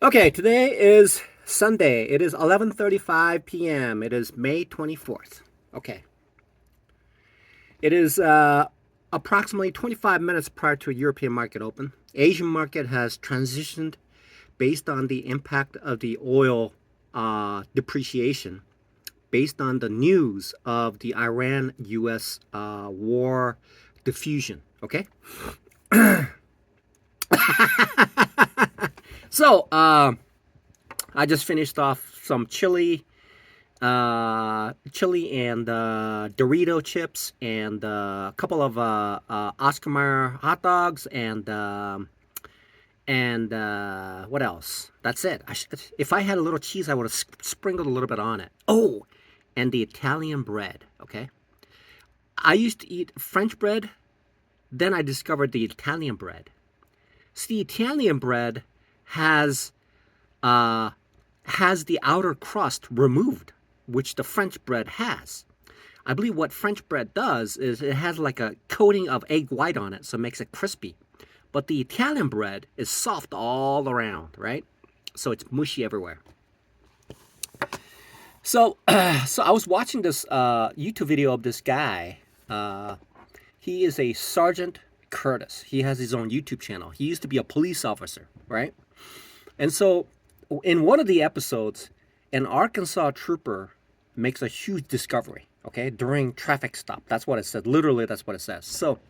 Okay, today is Sunday. It is 11:35 p.m. It is May 24th. Okay. It is approximately 25 minutes prior to a European market open. Asian market has transitioned based on the impact of the oil depreciation, based on the news of the Iran-U.S. War diffusion. Okay. So, I just finished off some chili and Dorito chips and a couple of Oscar Mayer hot dogs and what else? That's it. If I had a little cheese, I would have sprinkled a little bit on it. Oh, and the Italian bread. Okay, I used to eat French bread, then I discovered the Italian bread. See, the Italian bread has uh, has the outer crust removed, which the French bread has. I believe what French bread does is it has like a coating of egg white on it, so it makes it crispy. But the Italian bread is soft all around, right? So it's mushy everywhere. So, so I was watching this YouTube video of this guy. He is a Sergeant Curtis. He has his own YouTube channel. He used to be a police officer, right? And so, in one of the episodes, an Arkansas trooper makes a huge discovery, okay, during traffic stop. That's what it said. Literally, that's what it says. So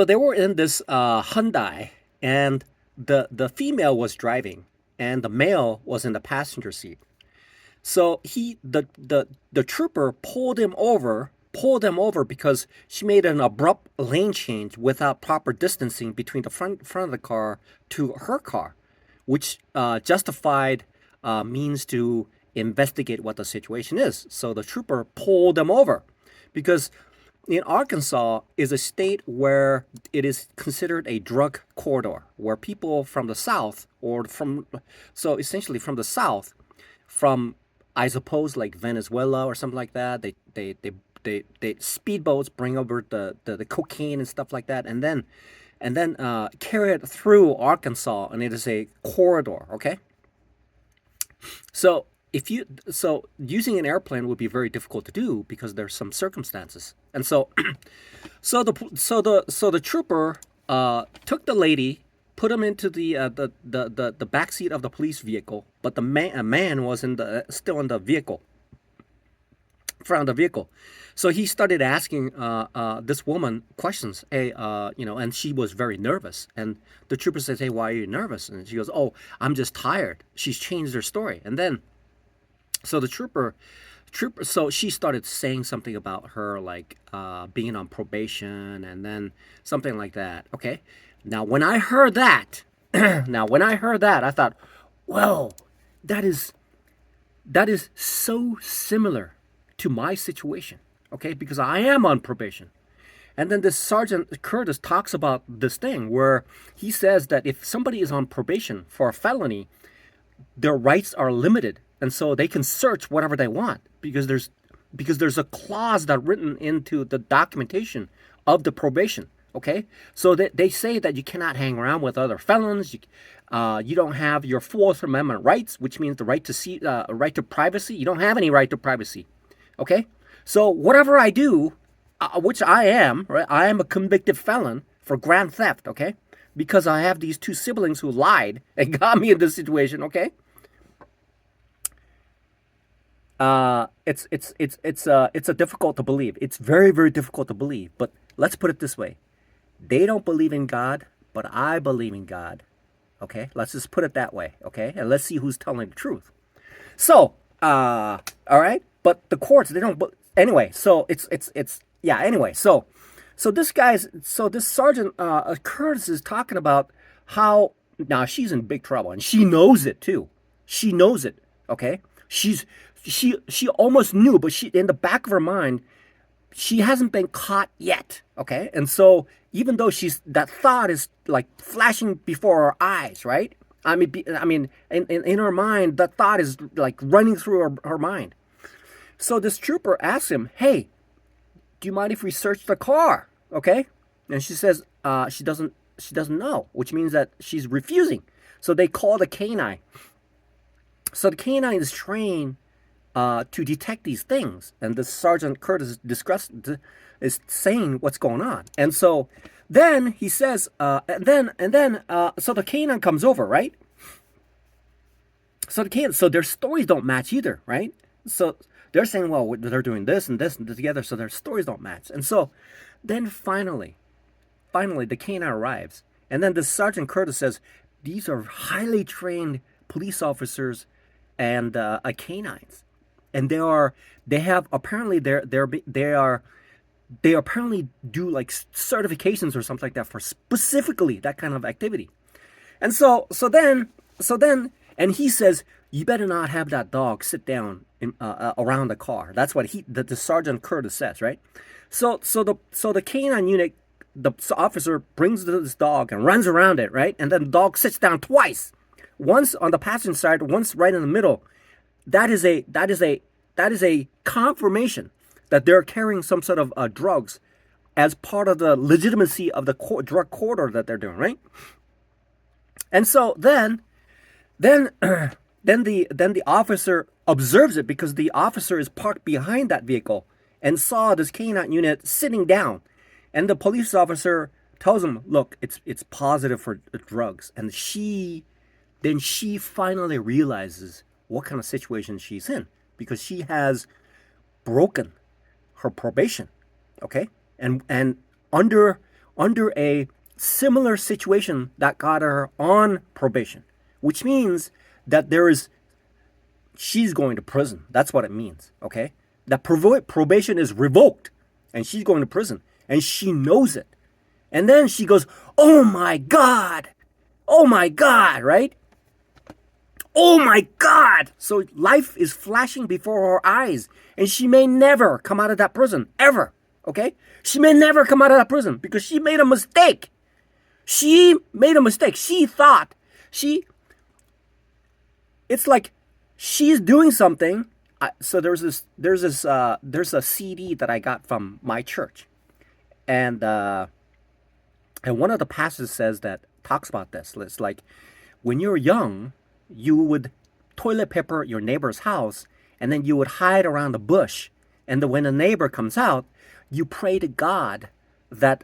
they were in this Hyundai, and the female was driving, and the male was in the passenger seat. So the trooper pulled him over because she made an abrupt lane change without proper distancing between the front of the car to her car, which justified means to investigate what the situation is. So the trooper pulled them over because in Arkansas is a state where it is considered a drug corridor, where people from the south so essentially from the south, from I suppose like Venezuela or something like that, they speedboats bring over the cocaine and stuff like that, and then carry it through Arkansas, and it is a corridor. Okay, so using an airplane would be very difficult to do because there's some circumstances, and so the trooper took the lady, put him into the back seat of the police vehicle, but a man was still in the vehicle, front of the vehicle. So he started asking this woman questions. Hey, and she was very nervous. And the trooper says, "Hey, why are you nervous?" And she goes, "Oh, I'm just tired." She's changed her story. And then, so the trooper, so she started saying something about her, like being on probation, and then something like that. Okay. Now, when I heard that, I thought, "Whoa, that is so similar to my situation." Okay, because I am on probation. And then this Sergeant Curtis talks about this thing where he says that if somebody is on probation for a felony, their rights are limited, and so they can search whatever they want because there's a clause that written into the documentation of the probation. Okay, so they say that you cannot hang around with other felons. You don't have your Fourth Amendment rights, which means the right to right to privacy. You don't have any right to privacy. Okay. So whatever I do, which I am, right? I am a convicted felon for grand theft, okay? Because I have these two siblings who lied and got me in this situation, okay? It's a difficult to believe. It's very, very difficult to believe. But let's put it this way: they don't believe in God, but I believe in God. Okay, let's just put it that way. Okay, and let's see who's telling the truth. So, all right. But the courts, they don't. Anyway, so it's yeah. Anyway, so this Sergeant Curtis is talking about how now she's in big trouble, and she knows it too. She knows it. Okay, she almost knew, but she, in the back of her mind, she hasn't been caught yet. Okay, and so even though that thought is like flashing before her eyes, right? I mean, in her mind, that thought is like running through her mind. So this trooper asks him, "Hey, do you mind if we search the car?" Okay, and she says she doesn't she doesn't know, which means that she's refusing. So they call the canine. So the canine is trained to detect these things, and the Sergeant Curtis is saying what's going on. And so then he says, so the canine comes over, right? So their stories don't match either, right? So they're saying, well, they're doing this and this and this together, so their stories don't match. And so then finally, the canine arrives, and then the Sergeant Curtis says, these are highly trained police officers and canines, and they apparently do like certifications or something like that for specifically that kind of activity. And so then, and he says, you better not have that dog sit down around the car. That's what the Sergeant Curtis says, right? So the canine unit, the officer brings this dog and runs around it, right? And then the dog sits down twice, once on the passenger side, once right in the middle. That is a confirmation that they're carrying some sort of drugs as part of the legitimacy of the drug corridor that they're doing, right? And so then the officer observes it, because the officer is parked behind that vehicle and saw this canine unit sitting down, and the police officer tells him, "Look, it's positive for drugs." And she finally realizes what kind of situation she's in, because she has broken her probation, okay, and under a similar situation that got her on probation, which means that she's going to prison. That's what it means, okay? That probation is revoked, and she's going to prison, and she knows it. And then she goes, oh my God, right? Oh my God! So life is flashing before her eyes, and she may never come out of that prison, ever, okay? She may never come out of that prison because she made a mistake. She made a mistake. She thought it's like she's doing something. So there's a CD that I got from my church, and one of the pastors talks about this. It's like, when you're young, you would toilet paper your neighbor's house, and then you would hide around the bush, and then when a neighbor comes out, you pray to God that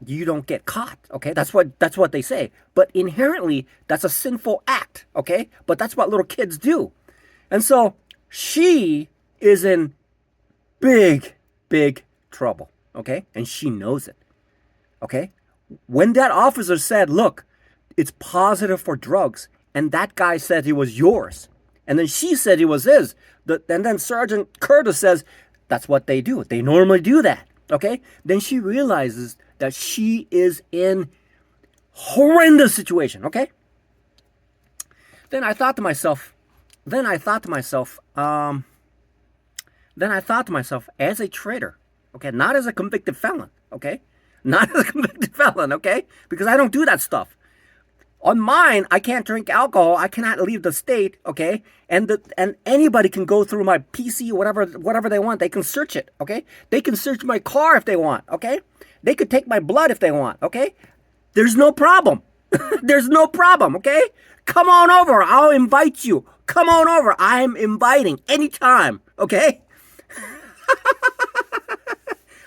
you don't get caught. Okay, that's what they say. But inherently, that's a sinful act. Okay, but that's what little kids do. And so she is in big trouble. Okay, and she knows it. Okay, when that officer said, "Look, it's positive for drugs," and that guy said he was yours, and then she said he was his, and then Sergeant Curtis says, that's what they do. They normally do that. Okay? Then she realizes that she is in horrendous situation. Okay? Then I thought to myself, as a traitor, okay, not as a convicted felon, okay? Not as a convicted felon, okay? Because I don't do that stuff. On mine, I can't drink alcohol. I cannot leave the state, okay? And anybody can go through my PC, whatever they want. They can search it, okay? They can search my car if they want, okay? They could take my blood if they want, okay? There's no problem. There's no problem, okay? Come on over. I'll invite you. Come on over. I'm inviting anytime, okay?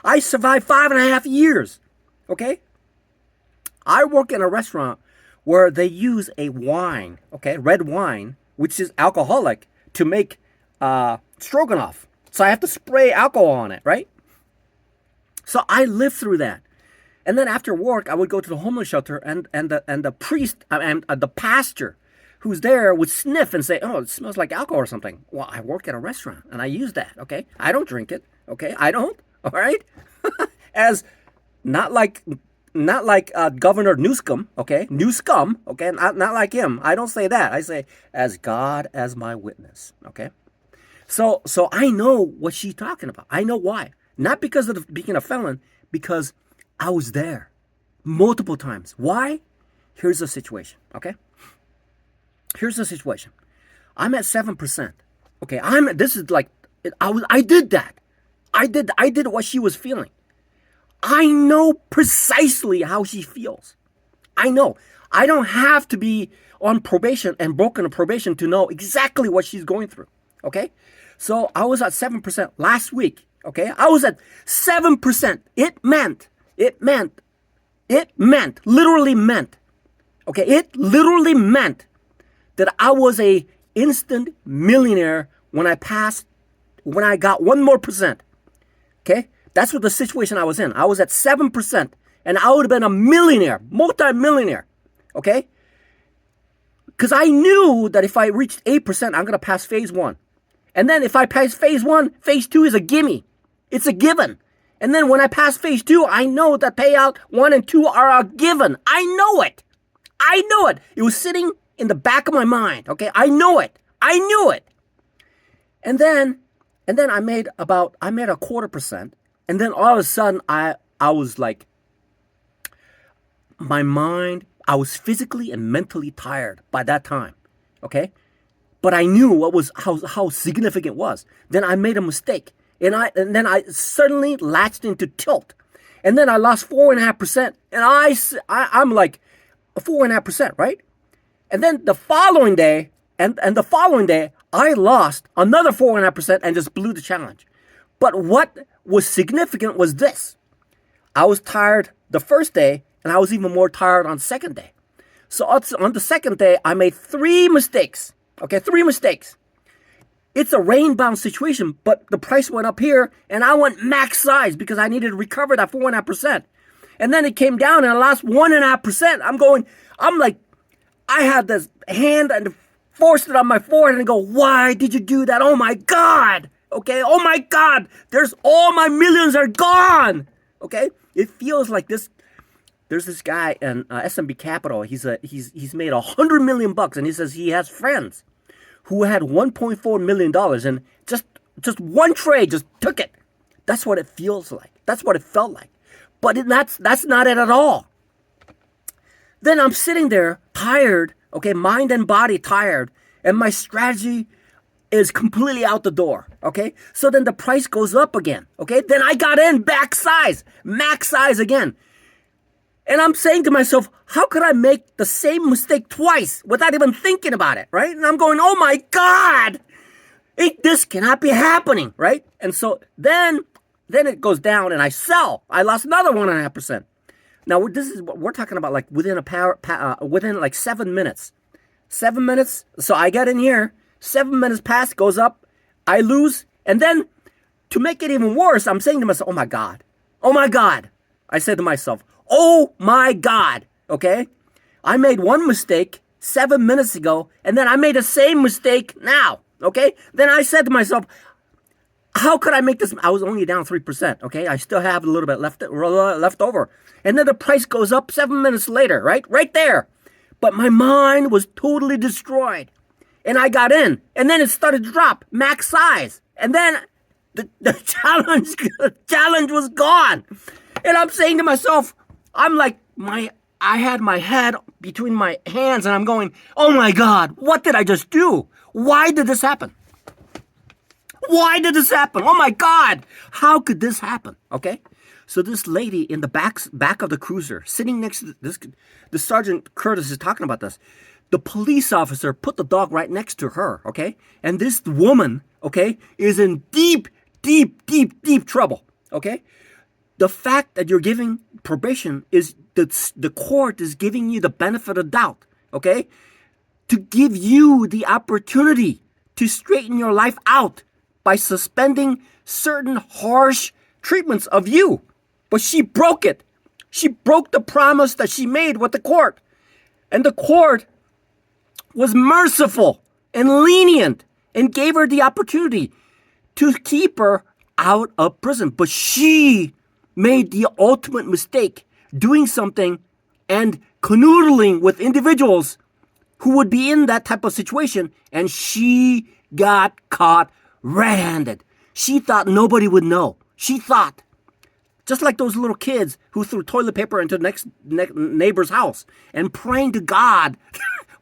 I survived 5.5 years, okay? I work in a restaurant where they use a wine, okay, red wine, which is alcoholic, to make stroganoff. So I have to spray alcohol on it, right? So I lived through that. And then after work, I would go to the homeless shelter, and the priest and the pastor who's there would sniff and say, "Oh, it smells like alcohol or something." Well, I work at a restaurant and I use that, okay? I don't drink it, okay? I don't, all right? As not like Governor Newsom, okay? Newsom, okay? Not like him. I don't say that. I say, as God as my witness, okay? So I know what she's talking about. I know why. Not because of being a felon, because I was there multiple times. Why? Here's the situation, okay? Here's the situation. I'm at 7%, okay? I did that. I did what she was feeling. I know precisely how she feels. I know. I don't have to be on probation and broken probation to know exactly what she's going through. Okay? So I was at 7% last week. Okay? I was at 7%. Literally meant. Okay? It literally meant that I was a instant millionaire when I got one more percent. Okay? That's what the situation I was in. I was at 7%, and I would have been a millionaire, multi-millionaire. Okay? Because I knew that if I reached 8%, I'm going to pass phase 1. And then if I pass phase 1, phase 2 is a gimme. It's a given. And then when I pass phase 2, I know that payout 1 and 2 are a given. I know it. It was sitting in the back of my mind. Okay? I knew it. And then I made a 0.25%. And then all of a sudden, I was like, my mind, I was physically and mentally tired by that time, okay? But I knew how significant it was. Then I made a mistake, and then I suddenly latched into tilt, and then I lost 4.5%, and I'm like, 4.5%, right? And then the following day, I lost another 4.5% and just blew the challenge. But what was significant was this. I was tired the first day, and I was even more tired on the second day. So on the second day, I made 3 mistakes. Okay, 3 mistakes. It's a rain-bound situation, but the price went up here, and I went max size because I needed to recover that 4.5%. And then it came down, and I lost 1.5%. I'm like, I had this hand and forced it on my forehead and go, why did you do that? Oh my God. Okay, oh my God, there's all my millions are gone. Okay, it feels like this. There's this guy in SMB Capital. He's made $100 million, and he says he has friends who had $1.4 million, and just one trade just took it. That's what it feels like. That's what it felt like. But that's not it at all. Then I'm sitting there tired. Okay, mind and body tired, and my strategy is completely out the door, okay? So then the price goes up again, okay? Then I got in max size again. And I'm saying to myself, how could I make the same mistake twice without even thinking about it, right? And I'm going, oh my God, this cannot be happening, right? And so then it goes down and I sell. I lost another 1.5%. Now this is what we're talking about, like within like 7 minutes. 7 minutes. So I get in here. 7 minutes pass, goes up, I lose, and then to make it even worse, I'm saying to myself, oh my God. I said to myself, oh my God, okay? I made one mistake 7 minutes ago, and then I made the same mistake now, okay? Then I said to myself, how could I make this? I was only down 3%, okay? I still have a little bit left over. And then the price goes up 7 minutes later, right? Right there. But my mind was totally destroyed. And I got in, and then it started to drop, max size. And then the challenge was gone. And I'm saying to myself, I'm like, I had my head between my hands, and I'm going, oh my God, what did I just do? Why did this happen? Oh my God, how could this happen? Okay? So this lady in the back of the cruiser, sitting next to the Sergeant Curtis is talking about this. The police officer put the dog right next to her, okay? And this woman, okay, is in deep trouble, okay? The fact that you're giving probation is the court is giving you the benefit of doubt, okay? To give you the opportunity to straighten your life out by suspending certain harsh treatments of you. But she broke it. She broke the promise that she made with the court. And the court was merciful and lenient and gave her the opportunity to keep her out of prison. But she made the ultimate mistake, doing something and canoodling with individuals who would be in that type of situation, and she got caught red-handed. She thought nobody would know. She thought, just like those little kids who threw toilet paper into the next neighbor's house and praying to God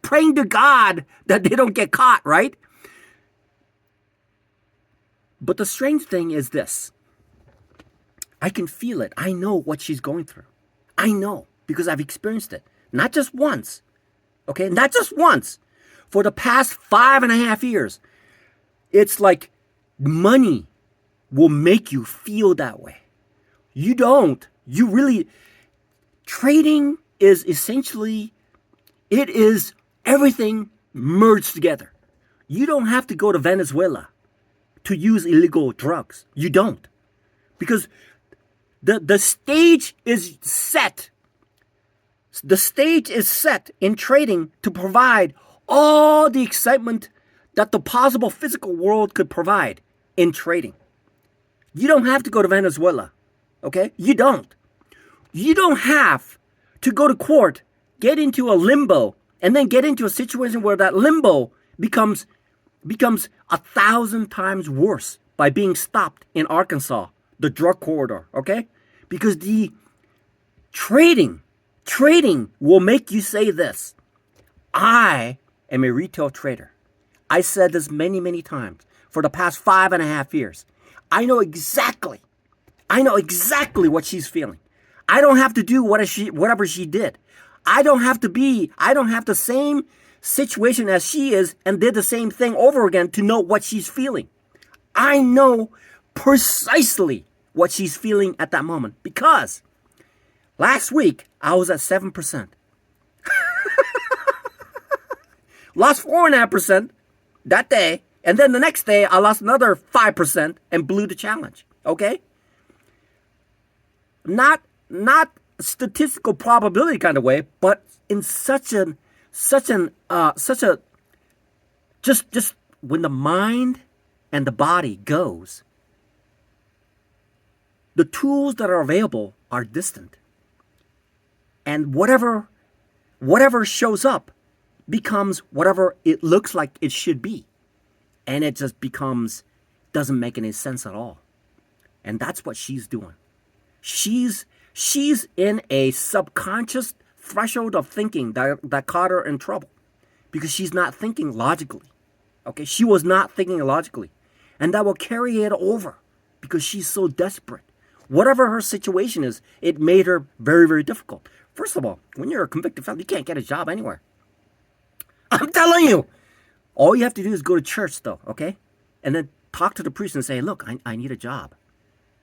that they don't get caught, right? But the strange thing is this. I can feel it. I know what she's going through. I know because I've experienced it. Not just once. Okay? Not just once. For the past 5.5 years, it's like money will make you feel that way. You don't. You really, trading is essentially, it is everything merged together. You don't have to go to Venezuela to use illegal drugs. You don't. Because the stage is set. The stage is set in trading to provide all the excitement that the possible physical world could provide in trading. You don't have to go to Venezuela, okay? You don't. You don't have to go to court, get into a limbo, and then get into a situation where that limbo becomes 1,000 times worse by being stopped in Arkansas, the drug corridor, okay? Because the trading will make you say this. I am a retail trader. I said this many, many times for the past 5.5 years. I know exactly what she's feeling. I don't have to do whatever she did. I don't have the same situation as she is and did the same thing over again to know what she's feeling. I know precisely what she's feeling at that moment because last week I was at 7%. Lost 4.5% that day, and then the next day I lost another 5% and blew the challenge. Okay? Not statistical probability kind of way, but in such a just when the mind and the body goes, the tools that are available are distant. And whatever shows up becomes whatever it looks like it should be. And it just doesn't make any sense at all. And that's what she's doing. She's in a subconscious threshold of thinking that caught her in trouble because she's not thinking logically. Okay, she was not thinking logically, and that will carry it over because she's so desperate. Whatever her situation is, it made her very, very difficult. First of all, when you're a convicted felon, you can't get a job anywhere. I'm telling you, all you have to do is go to church, though. Okay, and then talk to the priest and say, "Look, I need a job."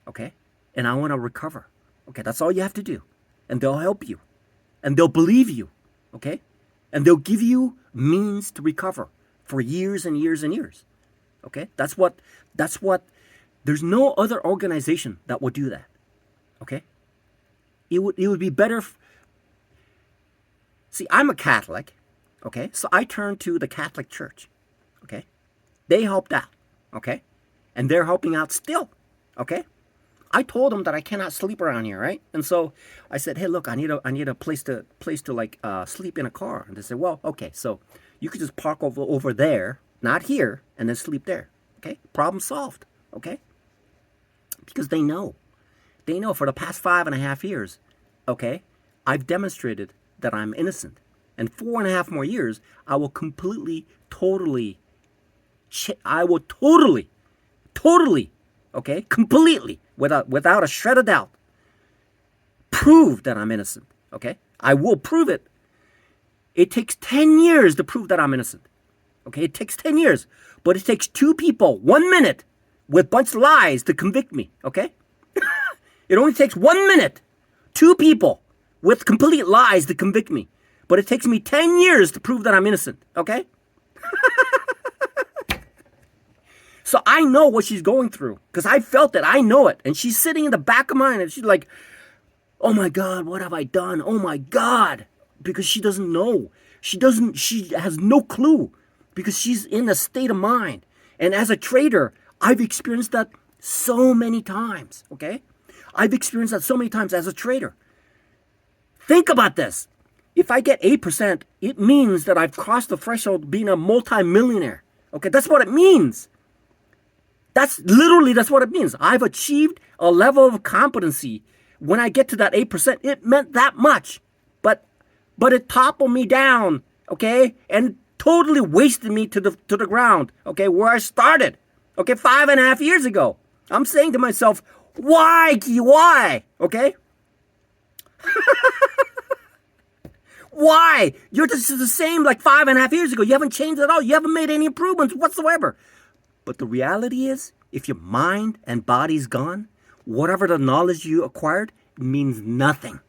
Okay, and I want to recover. Okay, that's all you have to do. And they'll help you. And they'll believe you. Okay? And they'll give you means to recover for years and years and years. Okay? That's what, there's no other organization that will do that. Okay? It would be better. See, I'm a Catholic. Okay? So I turned to the Catholic Church. Okay? They helped out. Okay? And they're helping out still. Okay? I told them that I cannot sleep around here, right? And so I said, "Hey, look, I need a place to like sleep in a car." And they said, "Well, okay, so you could just park over there, not here, and then sleep there." Okay, problem solved. Okay, because they know for the past 5.5 years, okay, I've demonstrated that I'm innocent, and 4.5 more years, I will totally, okay, completely. Without a shred of doubt, prove that I'm innocent, okay? I will prove it. It takes 10 years to prove that I'm innocent, okay? It takes 10 years, but it takes 2 people, 1 minute, with a bunch of lies to convict me, okay? It only takes 1 minute, 2 people with complete lies to convict me, but it takes me 10 years to prove that I'm innocent, okay? So I know what she's going through because I felt it. I know it. And she's sitting in the back of mine and she's like, "Oh my God, what have I done? Oh my God." Because she doesn't know. She has no clue because she's in a state of mind. And as a trader, I've experienced that so many times, okay? I've experienced that so many times as a trader. Think about this. If I get 8%, it means that I've crossed the threshold of being a multimillionaire. Okay, that's what it means. That's what it means. I've achieved a level of competency. When I get to that 8%, it meant that much. But it toppled me down, okay? And totally wasted me to the ground, okay, where I started, okay, 5.5 years ago. I'm saying to myself, Why, Key? Why? Okay? Why? You're just the same like 5.5 years ago. You haven't changed at all. You haven't made any improvements whatsoever. But the reality is, if your mind and body's gone, whatever the knowledge you acquired means nothing.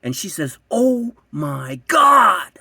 And she says, oh my God.